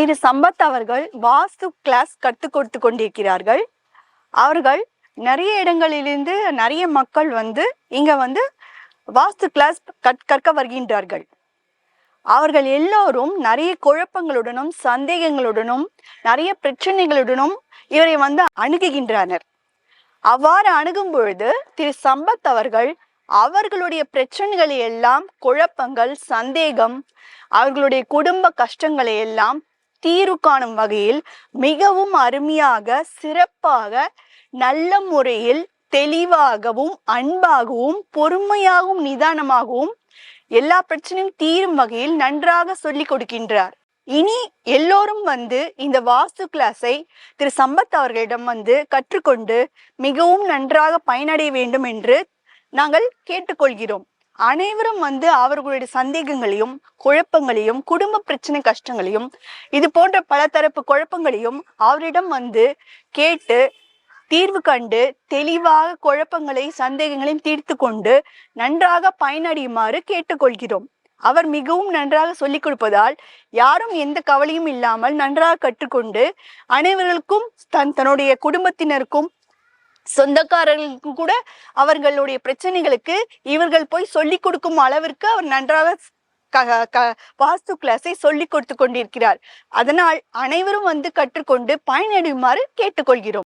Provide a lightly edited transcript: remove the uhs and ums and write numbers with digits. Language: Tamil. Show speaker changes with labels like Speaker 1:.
Speaker 1: திரு சம்பத் அவர்கள் வாஸ்து கிளாஸ் கற்றுக் கொடுத்து கொண்டிருக்கிறார்கள். அவர்கள் நிறைய இடங்களிலிருந்து நிறைய மக்கள் இங்க வாஸ்து கிளாஸ் கற்க வருகின்றார்கள். அவர்கள் எல்லோரும் நிறைய குழப்பங்களுடனும் சந்தேகங்களுடனும் நிறைய பிரச்சனைகளுடனும் இவரை அணுகுகின்றனர். அவ்வாறு அணுகும் பொழுது திரு சம்பத் அவர்கள் அவர்களுடைய பிரச்சனைகளை எல்லாம், குழப்பங்கள், சந்தேகம், அவர்களுடைய குடும்ப கஷ்டங்களை எல்லாம் தீர்வு காணும் வகையில் மிகவும் அருமையாக, சிறப்பாக, நல்ல முறையில், தெளிவாகவும், அன்பாகவும், பொறுமையாகவும், நிதானமாகவும் எல்லா பிரச்சனையும் தீரும் வகையில் நன்றாக சொல்லி கொடுக்கின்றார். இனி எல்லோரும் இந்த வாஸ்து கிளாஸை திரு சம்பத் அவர்களிடம் கற்றுக்கொண்டு மிகவும் நன்றாக பயனடைய வேண்டும் என்று நாங்கள் கேட்டுக்கொள்கிறோம். அனைவரும் அவர்களுடைய சந்தேகங்களையும், குழப்பங்களையும், குடும்ப பிரச்சனை கஷ்டங்களையும், இது போன்ற பல தரப்பு குழப்பங்களையும் அவரிடம் கேட்டு தீர்வு கண்டு தெளிவாக குழப்பங்களை, சந்தேகங்களையும் தீர்த்து கொண்டு நன்றாக பயனடையுமாறு கேட்டுக்கொள்கிறோம். அவர் மிகவும் நன்றாக சொல்லிக் கொடுப்பதால் யாரும் எந்த கவலையும் இல்லாமல் நன்றாக கற்றுக்கொண்டு அனைவர்களுக்கும் தன்னுடைய குடும்பத்தினருக்கும் சொந்தக்காரர்களுக்கும் கூட அவர்களுடைய பிரச்சனைகளுக்கு இவர்கள் போய் சொல்லிக் கொடுக்கும் அளவிற்கு அவர் நன்றாக வாஸ்து கிளாஸை சொல்லிக் கொடுத்து கொண்டிருக்கிறார். அதனால் அனைவரும் கற்றுக்கொண்டு பயனடையுமாறு கேட்டுக்கொள்கிறோம்.